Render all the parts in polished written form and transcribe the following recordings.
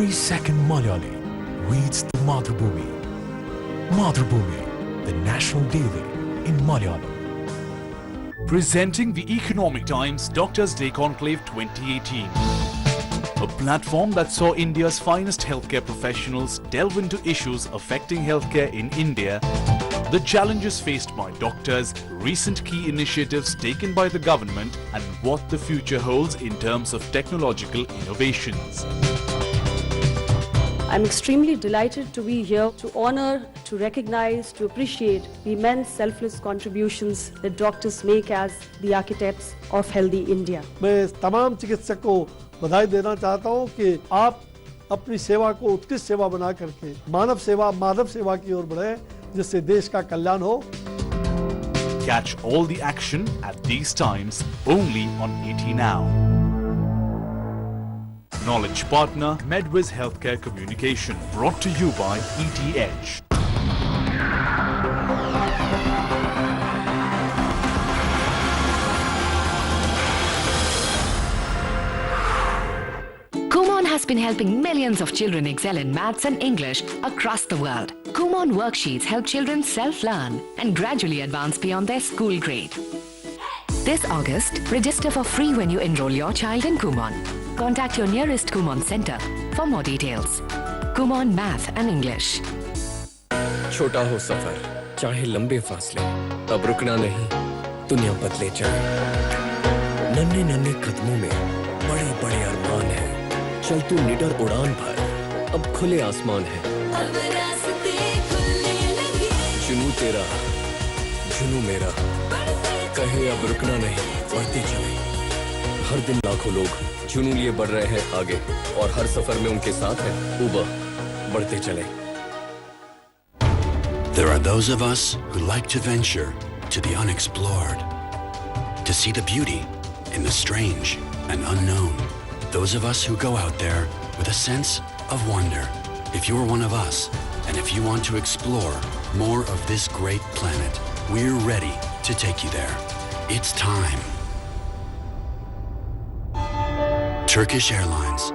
every second Malayali reads the Mathrubhumi. Mathrubhumi, the national daily in Malayalam. Presenting the Economic Times Doctors' Day Conclave 2018. A platform that saw India's finest healthcare professionals delve into issues affecting healthcare in India, the challenges faced by doctors, recent key initiatives taken by the government, and what the future holds in terms of technological innovations. I'm extremely delighted to be here to honor, to recognize, to appreciate the immense selfless contributions that doctors make as the architects of healthy India. मैं तमाम चिकित्सकों को बधाई देना चाहता हूं कि आप अपनी सेवा को उत्कृष्ट सेवा बना करके मानव सेवा, माधव सेवा की ओर बढ़े, जिससे देश का कल्याण हो. Catch all the action at these times only on ET Now. Knowledge partner Medwiz Healthcare Communication, brought to you by ETH. Kumon has been helping millions of children excel in maths and English across the world. Kumon worksheets help children self-learn and gradually advance beyond their school grade. This August, register for free when you enroll your child in Kumon. Contact your nearest Kumon center for more details. Kumon Math and English. छोटा हो सफर, चाहे लंबे फासले, अब रुकना नहीं, दुनिया बदले जाए. नन्हे नन्हे कदमों में बड़े बड़े अरमान हैं. चल तू निडर उड़ान भर, अब खुले आसमान है. जुनू तेरा, जुनू मेरा, कहे अब रुकना नहीं, बढ़ते चले. हर दिन लाखों लोग जुनू लिए बढ़ रहे हैं आगे, और हर सफर में उनके साथ है उबर, बढ़ते चले. There are those of us who like to venture to the unexplored, to see the beauty in the strange and unknown. Those of us who go out there with a sense of wonder. If you're one of us, and if you want to explore more of this great planet, we're ready to take you there. It's time. Turkish Airlines.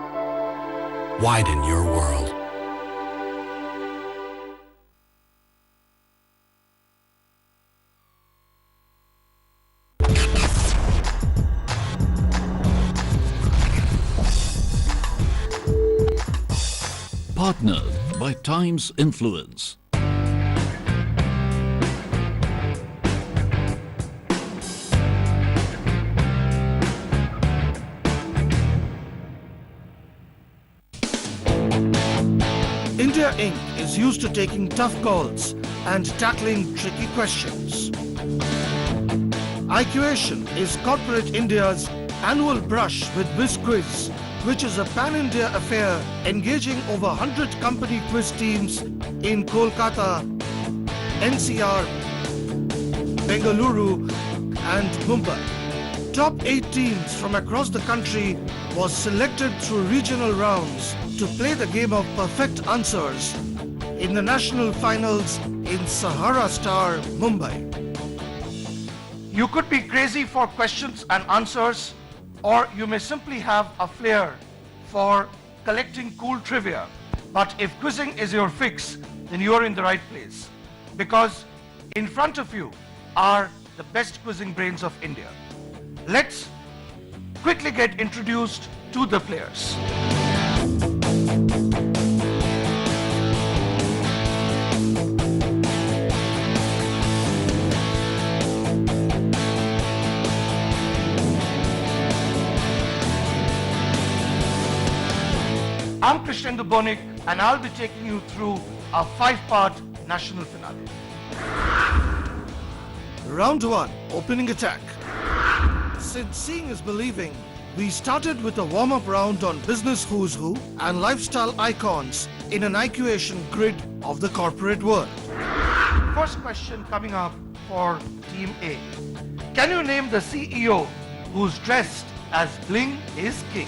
Widen your world. Partnered by Times Influence. India Inc. is used to taking tough calls and tackling tricky questions. Iquation is corporate India's annual brush with Biz Quiz, which is a pan-India affair engaging over 100 company quiz teams in Kolkata, NCR, Bengaluru and Mumbai. Top 8 teams from across the country was selected through regional rounds to play the game of perfect answers in the national finals in Sahara Star Mumbai. You could be crazy for questions and answers, or you may simply have a flair for collecting cool trivia. But if quizzing is your fix, then you are in the right place, because in front of you are the best quizzing brains of India. Let's quickly get introduced to the players. I'm Krish Banik, and I'll be taking you through a 5-part national finale. Round 1, opening attack. Since seeing is believing, we started with a warm-up round on business who's who and lifestyle icons in an Iquation grid of the corporate world. First question coming up for Team A. Can you name the CEO who's dressed as bling is king?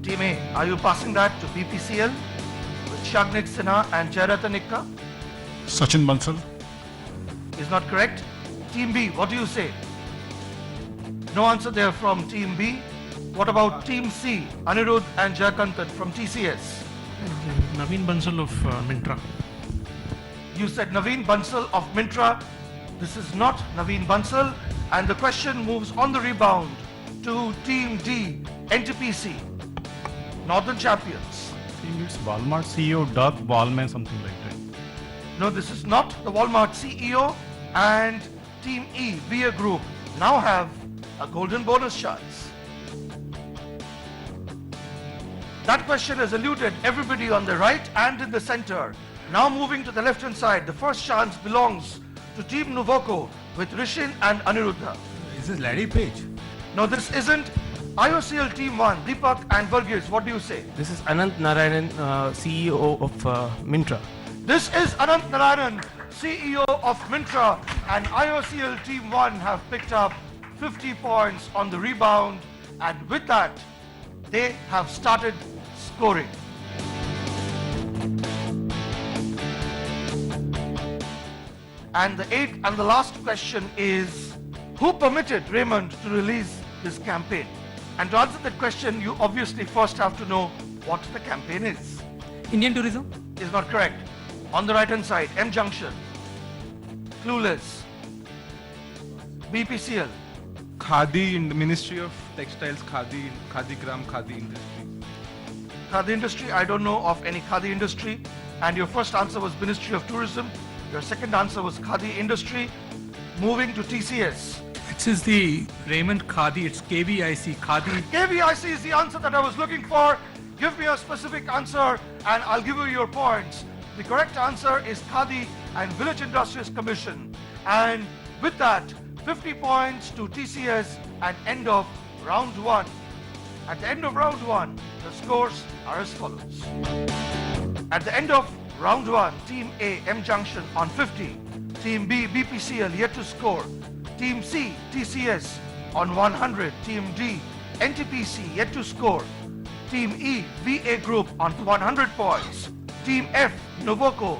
Team A, are you passing that to BPCL with Shagnik Sinha and Jayratan Ikka? Sachin Bansal. Is not correct. Team B, what do you say? No answer there from Team B. What about Team C, Anirudh and Jayakantan from TCS? Naveen Bansal of Mintra. You said Naveen Bansal of Mintra. This is not Naveen Bansal. And the question moves on the rebound to Team D, NTPC, Northern Champions. I think it's Walmart CEO Doug Wallman, something like that. No, this is not the Walmart CEO. And Team E, BA Group, now have a golden bonus chance. That question has eluded everybody on the right and in the center. Now moving to the left-hand side, the first chance belongs to Team Nuvoco with Rishin and Aniruddha. Is this Larry Page? No, this isn't. IOCL Team 1, Deepak and Varghese, what do you say? This is Anant Narayanan, CEO of Mintra. This is Anant Narayanan, CEO of Mintra, and IOCL Team 1 have picked up 50 points on the rebound, and with that, they have started scoring. And the eighth and the last question is, who permitted Raymond to release this campaign? And to answer that question, you obviously first have to know what the campaign is. Indian Tourism? Is not correct. On the right hand side, M Junction, Clueless, BPCL, Khadi in the Ministry of Textiles, Khadi Gram, Khadi Industry. Khadi Industry, I don't know of any Khadi Industry. And your first answer was Ministry of Tourism. Your second answer was Khadi Industry. Moving to TCS. This is the Raymond Khadi, it's KVIC, Khadi. KVIC is the answer that I was looking for. Give me a specific answer and I'll give you your points. The correct answer is Khadi and Village Industries Commission. And with that, 50 points to TCS at end of round 1. At the end of round 1, the scores are as follows. At the end of round 1, Team A, M Junction on 50. Team B, BPCL yet to score. Team C, TCS on 100. Team D, NTPC yet to score. Team E, VA Group on 100 points. Team F, Nuvoco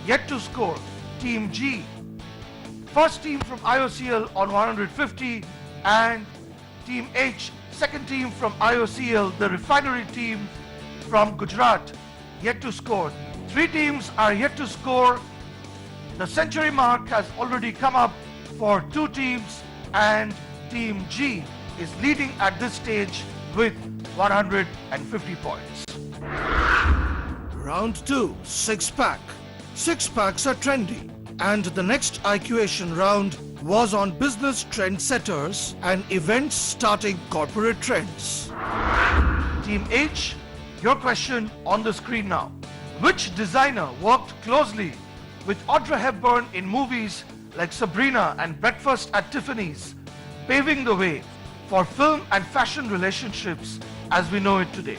yet to score. Team G, first team from IOCL on 150. And Team H, second team from IOCL, the refinery team from Gujarat, yet to score. 3 teams are yet to score. The century mark has already come up for 2 teams, and Team G is leading at this stage with 150 points. Round 2, 6-pack. 6-packs are trendy, and the next Iquation round was on business trendsetters and events starting corporate trends. Team H, your question on the screen now. Which designer worked closely with Audrey Hepburn in movies like Sabrina and Breakfast at Tiffany's, paving the way for film and fashion relationships as we know it today?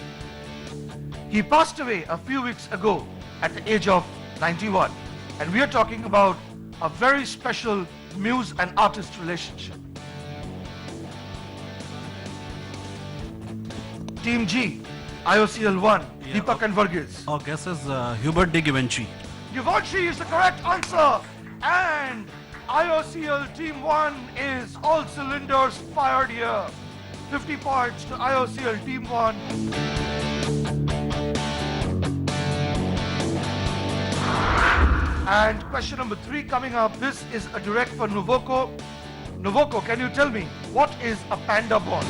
He passed away a few weeks ago at the age of 91, and we are talking about a very special muse and artist relationship. Team G, IOCL 1, Deepak and Varghese. Our guess is Hubert de Givenchy. Givenchy is the correct answer, and IOCL Team 1 is all cylinders fired here. 50 points to IOCL Team 1. And question number 3 coming up. This is a direct for Nuvoco. Nuvoco, can you tell me what is a panda bond?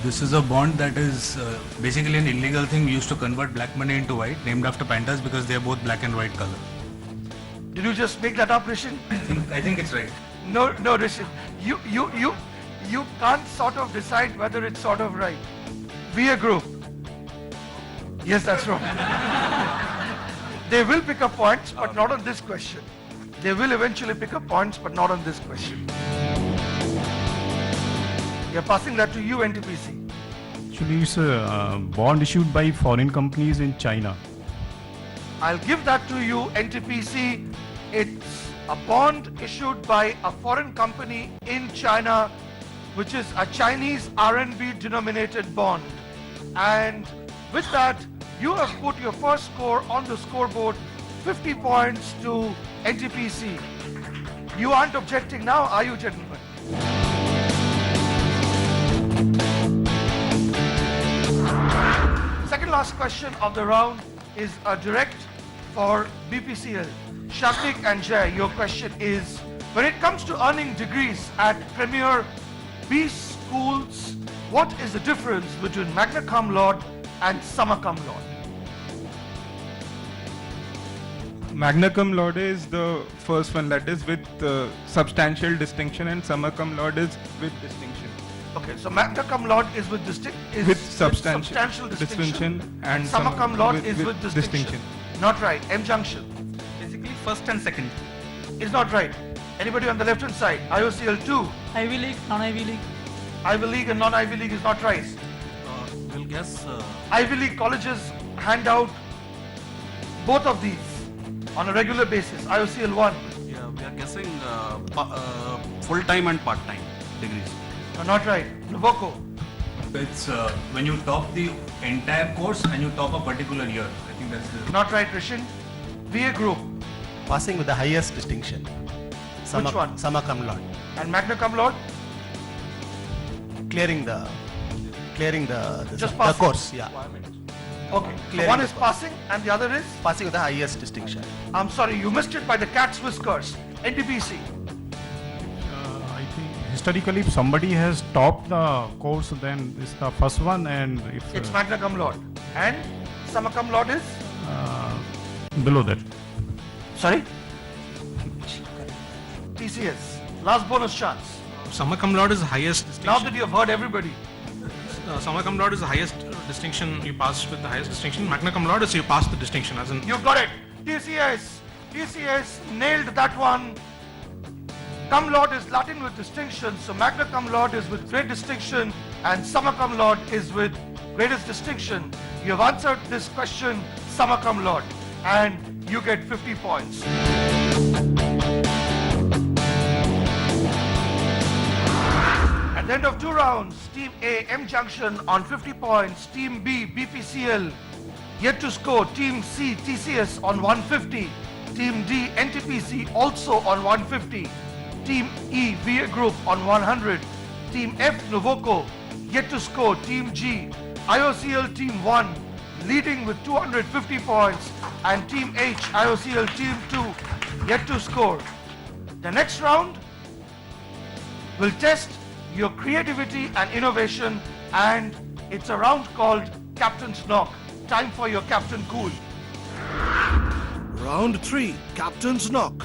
This is a bond that is basically an illegal thing used to convert black money into white, named after pandas because they are both black and white color. Did you just make that up, Rishin? I think it's right. No, Rishin. You can't sort of decide whether it's sort of right. VA Group. Yes, that's wrong. They will pick up points, but not on this question. They will eventually pick up points, but not on this question. We are passing that to you, NTPC. Actually, it's a bond issued by foreign companies in China. I'll give that to you, NTPC. It's a bond issued by a foreign company in China, which is a Chinese RMB denominated bond. And with that, you have put your first score on the scoreboard, 50 points to NTPC. You aren't objecting now, are you, gentlemen? second last question of the round is a direct for BPCL. Shabnik and Jay, your question is, when it comes to earning degrees at premier B schools, what is the difference between magna cum laude and summa cum laude? Magna cum laude is the first one, that is with substantial distinction, and summa cum laude is with distinction. Okay, so magna cum laude is with substantial distinction, and summa cum laude is with distinction. Not right. M junction. Basically, first and second. Is not right. Anybody on the left hand side? IOCL 2. Ivy League, non-Ivy League. Ivy League and non-Ivy League is not right. We'll guess. Ivy League colleges hand out both of these on a regular basis. IOCL 1. Yeah, we are guessing full-time and part-time degrees. No, not right. Nuvoco. It's when you top the entire course and you top a particular year. I think that's the... Not right, Rishin. VA group. Passing with the highest distinction. Which one? Summa cum laude. And magna cum laude? Clearing the Just the passing. course. Yeah. Okay. So Clearing one the is course. passing and the other is? Passing with the highest distinction. I'm sorry, you missed it by the cat's whiskers. NTPC. I think historically, if somebody has topped the course, then it's the first one, and if It's magna cum laude. And summa cum laude is? below that. Sorry? TCS. Last bonus chance. Summa cum laude is the highest distinction. Now that you have heard everybody. Summa cum laude is the highest distinction. You pass with the highest distinction. Magna cum laude is you pass the distinction, as in. You got it. TCS. TCS nailed that one. Cum laude is Latin with distinction, so magna cum laude is with great distinction, and summa cum laude is with greatest distinction. You have answered this question, summa cum laude, and you get 50 points. At the end of 2 rounds, Team A, M Junction on 50 points, Team B, BPCL, yet to score, Team C, TCS on 150, Team D, NTPC also on 150, Team E, VA Group on 100, Team F, Nuvoco, yet to score, Team G, IOCL Team 1, leading with 250 points, and Team H, IOCL Team 2, yet to score. The next round will test your creativity and innovation, and it's a round called Captain's Knock. Time for your Captain Cool. Round 3, Captain's Knock.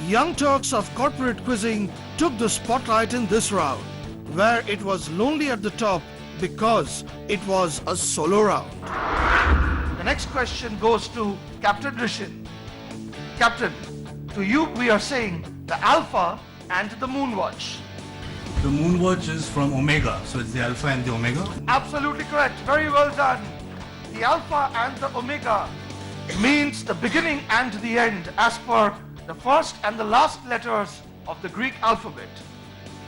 Young Turks of corporate quizzing took the spotlight in this round, where it was lonely at the top because it was a solo round. The next question goes to Captain Rishin. Captain, to you we are saying the Alpha and the Moonwatch. The Moonwatch is from Omega, so it's the Alpha and the Omega. Absolutely correct. Very well done. The Alpha and the Omega means the beginning and the end as per the first and the last letters of the Greek alphabet.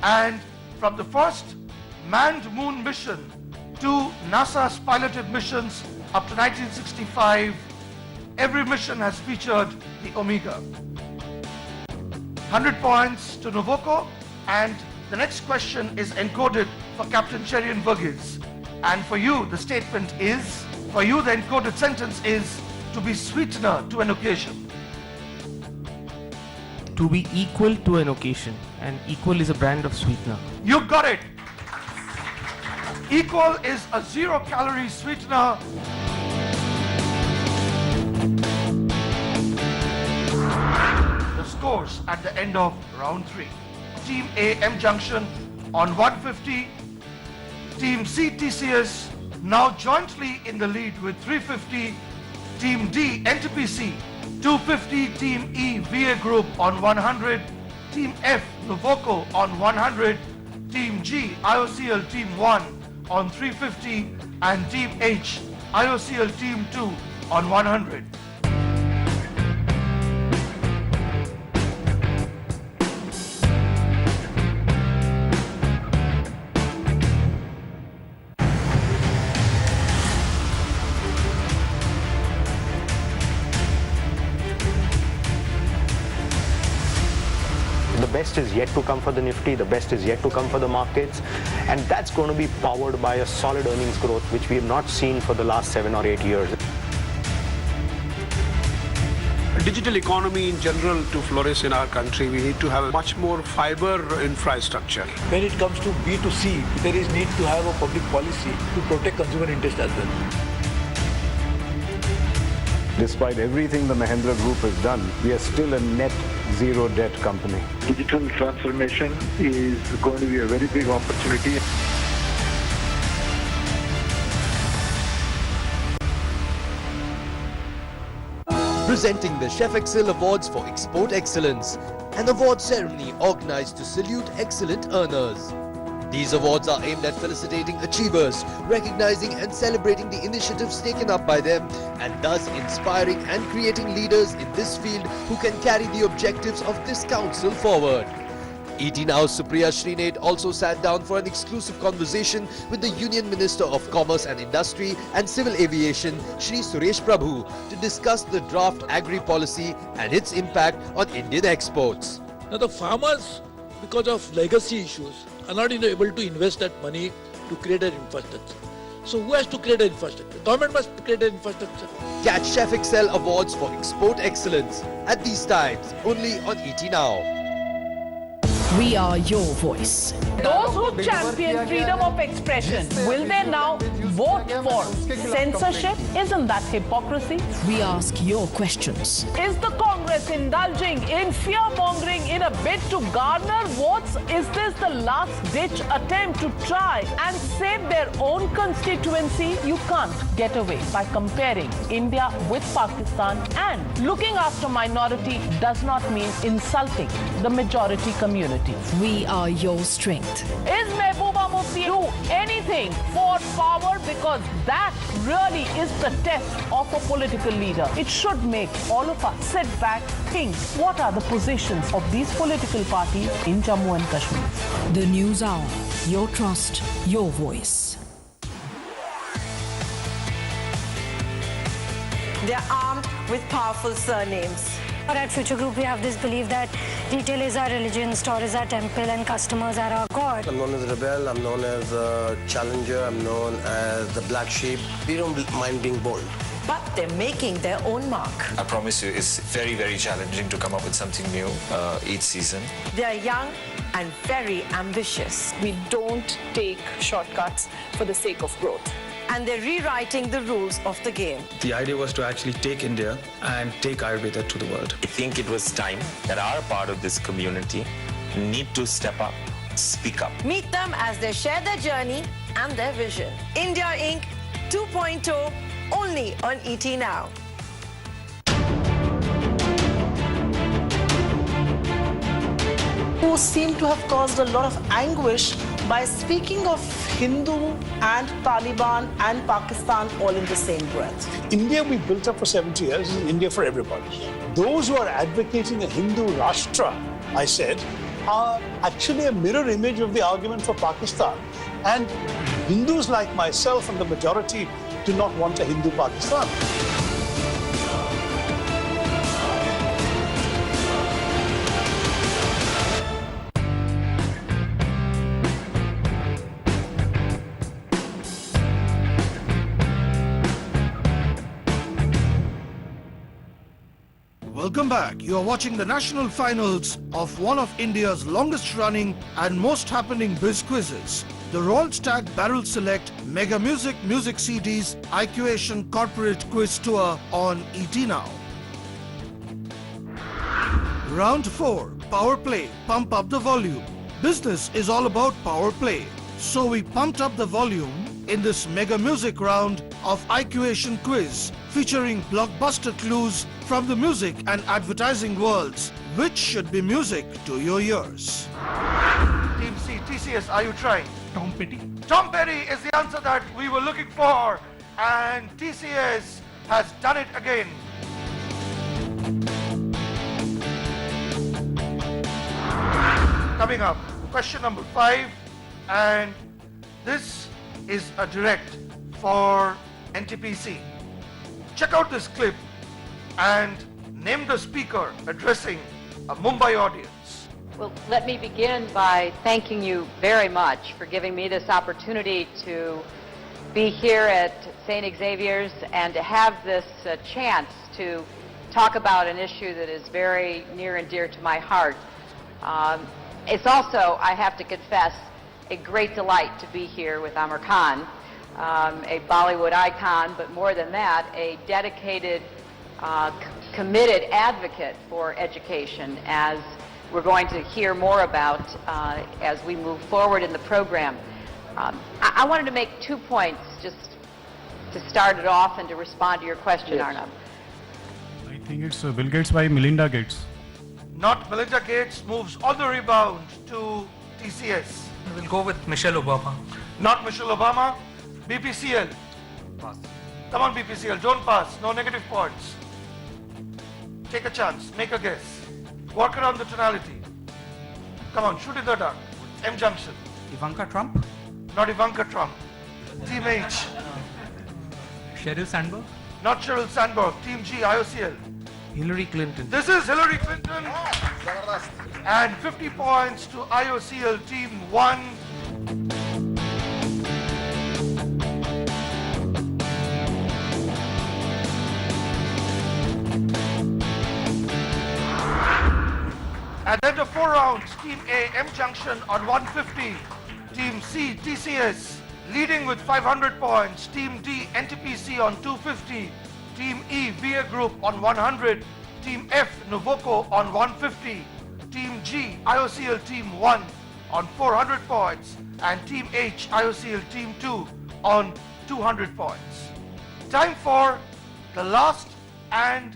And from the first manned moon mission to NASA's piloted missions up to 1965, every mission has featured the Omega. 100 points to Nuvoco, and the next question is encoded for Captain Cherian Verghese. And for you, the statement is, for you the encoded sentence is, to be sweetener to an occasion. To be equal to an occasion, and equal is a brand of sweetener. You got it. Equal is a 0-calorie sweetener. The scores at the end of round 3. Team A, M Junction on 150. Team C, TCS now jointly in the lead with 350. Team D, NTPC 250. Team E, VA Group on 100. Team F, Nuvoco on 100. Team G, IOCL Team 1 on 350. And Team H, IOCL Team 2 on 100. The best best is yet to come for the Nifty, the best is yet to come for the markets, and that's going to be powered by a solid earnings growth which we have not seen for the last 7 or 8 years. Digital economy in general to flourish in our country, we need to have a much more fiber infrastructure. When it comes to B2C, there is need to have a public policy to protect consumer interest as well. Despite everything the Mahindra Group has done, we are still a net zero debt company. Digital transformation is going to be a very big opportunity. Presenting the Chef Excel Awards for Export Excellence, an award ceremony organized to salute excellent earners. These awards are aimed at felicitating achievers, recognizing and celebrating the initiatives taken up by them, and thus inspiring and creating leaders in this field who can carry the objectives of this council forward. ET Now's Supriya Srinath also sat down for an exclusive conversation with the Union Minister of Commerce and Industry and Civil Aviation, Shri Suresh Prabhu, to discuss the draft agri policy and its impact on Indian exports. Now the farmers, because of legacy issues, are not able to invest that money to create an infrastructure. So who has to create an infrastructure? Government must create an infrastructure. Catch Chef Excel Awards for Export Excellence at these times only on ET Now. We are your voice. Those who champion freedom of expression, will they now vote for censorship? Isn't that hypocrisy? We ask your questions. Is the Congress indulging in fear-mongering in a bid to garner votes? Is this the last-ditch attempt to try and save their own constituency? You can't get away by comparing India with Pakistan, and looking after minority does not mean insulting the majority community. We are your strength. Is Mehbooba Mufti do anything for power? Because that really is the test of a political leader. It should make all of us sit back, think, what are the positions of these political parties in Jammu and Kashmir? The News Hour. Your trust, your voice. They're armed with powerful surnames. At Future Group, we have this belief that retail is our religion, store is our temple, and customers are our God. I'm known as Rebel, I'm known as Challenger, I'm known as the Black Sheep. We don't mind being bold. But they're making their own mark. I promise you, it's very, very challenging to come up with something new each season. They're young and very ambitious. We don't take shortcuts for the sake of growth. And they're rewriting the rules of the game. The idea was to actually take India and take Ayurveda to the world. I think it was time that our part of this community need to step up, speak up. Meet them as they share their journey and their vision. India Inc. 2.0, only on ET Now. Who seem to have caused a lot of anguish by speaking of Hindu and Taliban and Pakistan all in the same breath. India we built up for 70 years is India for everybody. Those who are advocating a Hindu Rashtra, I said, are actually a mirror image of the argument for Pakistan. And Hindus like myself and the majority do not want a Hindu Pakistan. Welcome back. You are watching the national finals of one of India's longest running and most happening biz quizzes. The Royal Stag Barrel Select Mega Music CDs Iquation Corporate Quiz Tour on ET Now. Round 4. Power Play. Pump up the volume. Business is all about power play. So we pumped up the volume in this mega music round of Iquation Quiz, featuring blockbuster clues from the music and advertising worlds, which should be music to your ears. Team C, TCS, are you trying? Tom Petty. Tom Petty is the answer that we were looking for, and TCS has done it again. Coming up, question number 5, and this is a direct for NTPC. Check out this clip and name the speaker addressing a Mumbai audience. Well, let me begin by thanking you very much for giving me this opportunity to be here at St. Xavier's and to have this chance to talk about an issue that is very near and dear to my heart. It's also, I have to confess, a great delight to be here with Amir Khan, a Bollywood icon, but more than that, a dedicated, committed advocate for education, as we're going to hear more about as we move forward in the program. I wanted to make 2 points just to start it off and to respond to your question, Arnab. I think it's Bill Gates by Melinda Gates. Not Melinda Gates moves on the rebound to TCS. We'll go with Michelle Obama. Not Michelle Obama. BPCL. Pass. Come on, BPCL, don't pass. No negative points. Take a chance. Make a guess. Work around the tonality. Come on, shoot in the dark. M Junction. Ivanka Trump. Not Ivanka Trump. Team H. Sheryl Sandberg. Not Sheryl Sandberg. Team G, IOCL. Hillary Clinton. This is Hillary Clinton. And 50 points to IOCL Team 1. At the end of 4 rounds, Team A, M Junction on 150. Team C, TCS, leading with 500 points. Team D, NTPC on 250. Team E, VA Group on 100. Team F, Novoco on 150. Team G, IOCL Team 1 on 400 points. And Team H, IOCL Team 2 on 200 points. Time for the last and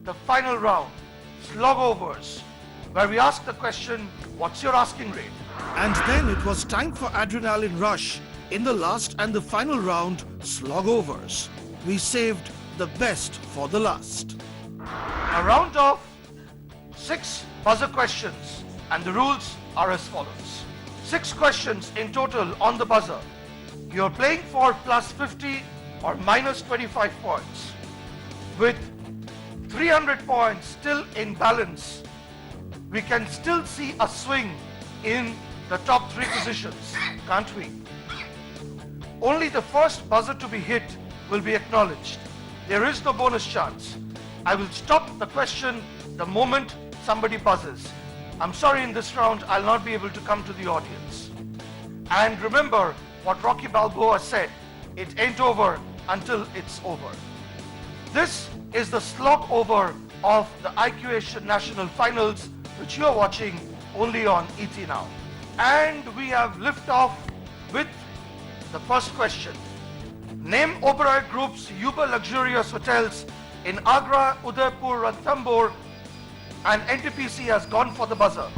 the final round, slog overs, where we ask the question, what's your asking rate? And then it was time for adrenaline rush in the last and the final round, slog overs. We saved the best for the last. A round of 6 buzzer questions, and the rules are as follows. 6 questions in total on the buzzer. You're playing for plus 50 or minus 25 points. With 300 points still in balance, we can still see a swing in the top 3 positions, can't we? Only the first buzzer to be hit will be acknowledged. There is no bonus chance. I will stop the question the moment somebody buzzes. I'm sorry, in this round, I'll not be able to come to the audience. And remember what Rocky Balboa said, it ain't over until it's over. This is the slog over of the Iquation National Finals, which you're watching only on ET Now. And we have liftoff with the first question. Name Oberoi Group's uber luxurious hotels in Agra, Udaipur, Ranthambore, and NTPC has gone for the buzzer.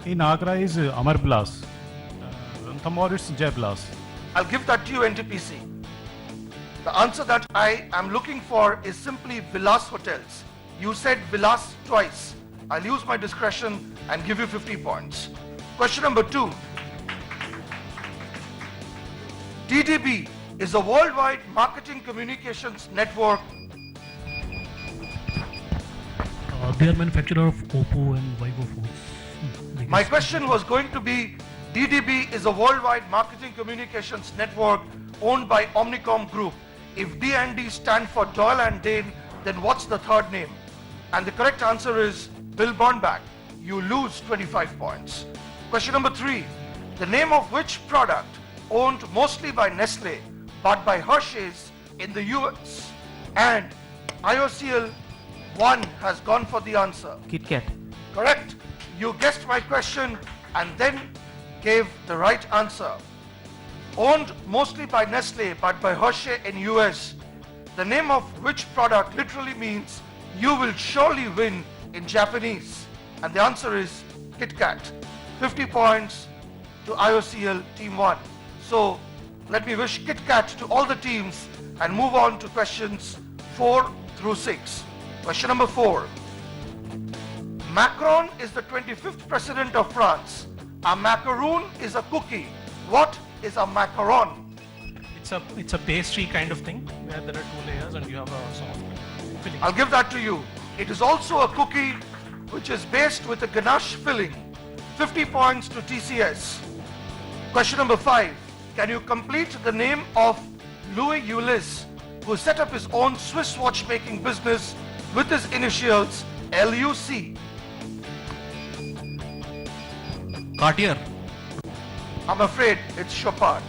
In Agra is Amar Blas. Ranthambore is Jai Blas. I'll give that to you, NTPC. The answer that I am looking for is simply Vilas Hotels. You said Vilas twice. I'll use my discretion and give you 50 points. Question number 2. DDB is a worldwide marketing communications network. They are manufacturer of Oppo and Vivo phones. My question was going to be, DDB is a worldwide marketing communications network owned by Omnicom Group. If D&D stand for Doyle and Dane, then what's the third name? And the correct answer is Bill Bernbach. You lose 25 points. Question number 3. The name of which product owned mostly by Nestle but by Hershey's in the US? And IOCL 1 has gone for the answer. Kit Kat. Correct. You guessed my question and then gave the right answer. Owned mostly by Nestle but by Hershey in US. The name of which product literally means you will surely win in Japanese. And the answer is Kit Kat. 50 points to IOCL Team 1. So let me wish Kit Kat to all the teams and move on to questions 4 through 6. Question number 4. Macron is the 25th president of France. A macaroon is a cookie. What is a macaron? It's a pastry kind of thing where there are 2 layers and you have a soft filling. I'll give that to you. It is also a cookie which is based with a ganache filling. 50 points to TCS. Question number 5. Can you complete the name of Louis Ulysse, who set up his own Swiss watchmaking business with his initials LUC? Cartier. I'm afraid it's Chopard.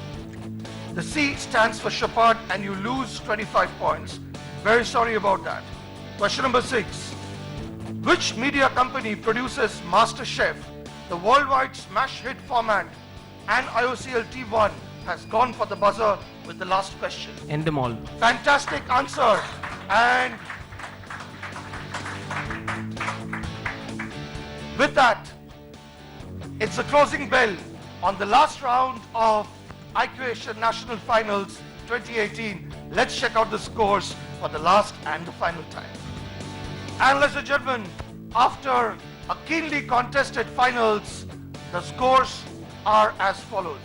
The C stands for Chopard and you lose 25 points. Very sorry about that. Question number 6. Which media company produces MasterChef, the worldwide smash hit format, and IOCL T1 has gone for the buzzer with the last question? Endemol. Fantastic answer. And with that, it's the closing bell on the last round of Iquation National Finals 2018. Let's check out the scores for the last and the final time. And ladies and gentlemen, after a keenly contested finals, the scores are as follows.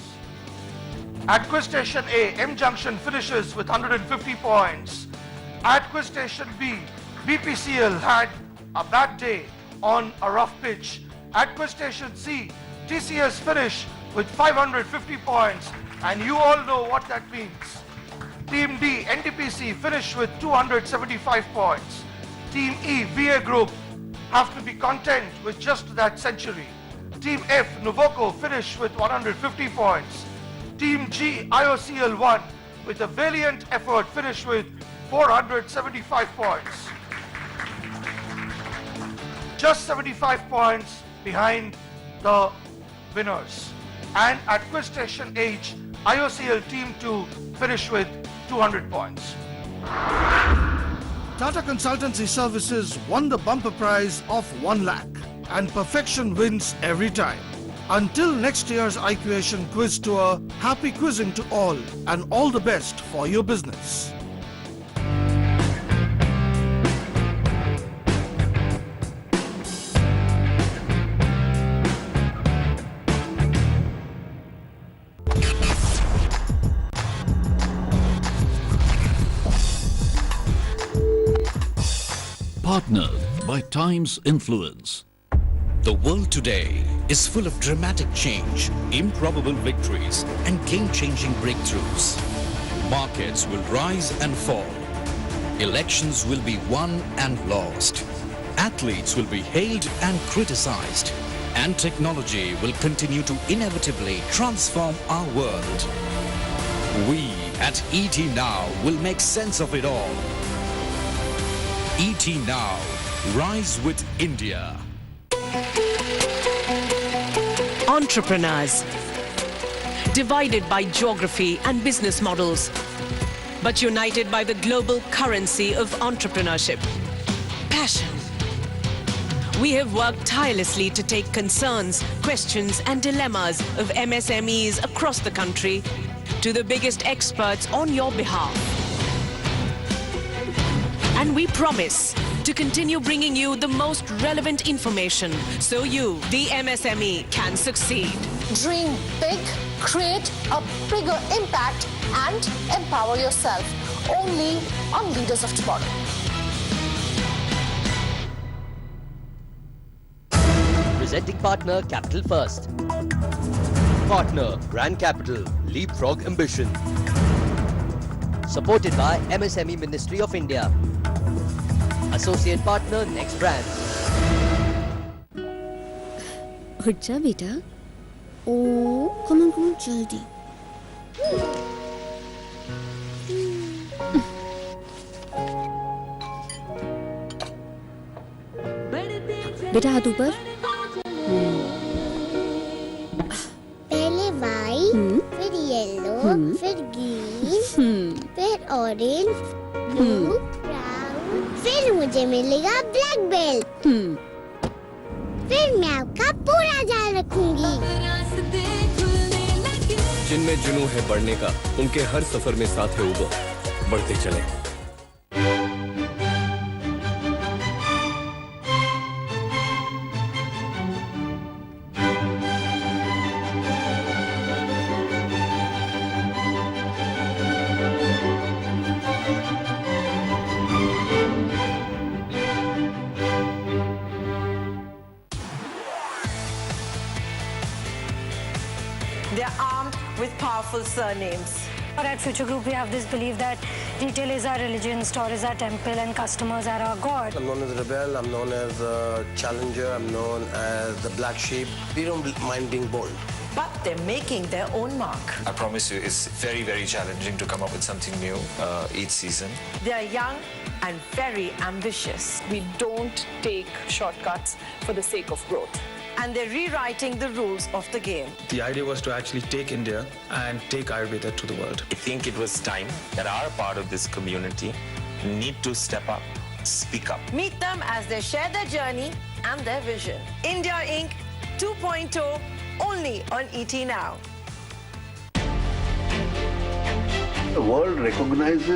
At Quiz Station A, M Junction finishes with 150 points. At Quiz Station B, BPCL had a bad day on a rough pitch. At Quiz Station C, TCS finished with 550 points, and you all know what that means. Team D, NTPC, finished with 275 points. Team E, VA Group, have to be content with just that century. Team F, Nuvoco, finished with 150 points. Team G, IOCL 1, with a valiant effort, finished with 475 points. Just 75 points behind the winners. And at Quiz Station H, IOCL Team 2 finished with 200 points. Tata Consultancy Services won the bumper prize of 1 lakh, and perfection wins every time. Until next year's Iquation Quiz Tour, happy quizzing to all and all the best for your business. Partnered by Times Influence. The world today is full of dramatic change, improbable victories, and game-changing breakthroughs. Markets will rise and fall. Elections will be won and lost. Athletes will be hailed and criticized. And technology will continue to inevitably transform our world. We at ET Now will make sense of it all. ET Now, rise with India. Entrepreneurs, divided by geography and business models, but united by the global currency of entrepreneurship, passion. We have worked tirelessly to take concerns, questions and dilemmas of MSMEs across the country to the biggest experts on your behalf. And we promise to continue bringing you the most relevant information so you, the MSME, can succeed. Dream big, create a bigger impact and empower yourself. Only on Leaders of Tomorrow. Presenting partner Capital First. Partner Brand Capital, Leapfrog Ambition. Supported by MSME Ministry of India. Associate partner Next Brand. उठ जा बेटा. Oh, come on, जल्दी. बेटा हाथ ऊपर. पहले white, फिर yellow, फिर ग्रीन, फिर ऑरेंज, ब्लू, ब्राउन, फिर मुझे मिलेगा ब्लैक बेल्ट. फिर मैं आपका पूरा ध्यान रखूंगी. जिनमें जुनून है बढ़ने का, उनके हर सफर में साथ है उबर. बढ़ते चले. They're armed with powerful surnames. At Future Group, we have this belief that retail is our religion, store is our temple, and customers are our god. I'm known as Rebel, I'm known as Challenger, I'm known as the Black Sheep. We don't mind being bold. But they're making their own mark. I promise you, it's very, very challenging to come up with something new each season. They're young and very ambitious. We don't take shortcuts for the sake of growth. And they're rewriting the rules of the game. The idea was to actually take India and take Ayurveda to the world. I think it was time that our part of this community need to step up, speak up. Meet them as they share their journey and their vision. India Inc. 2.0, only on ET Now. The world recognizes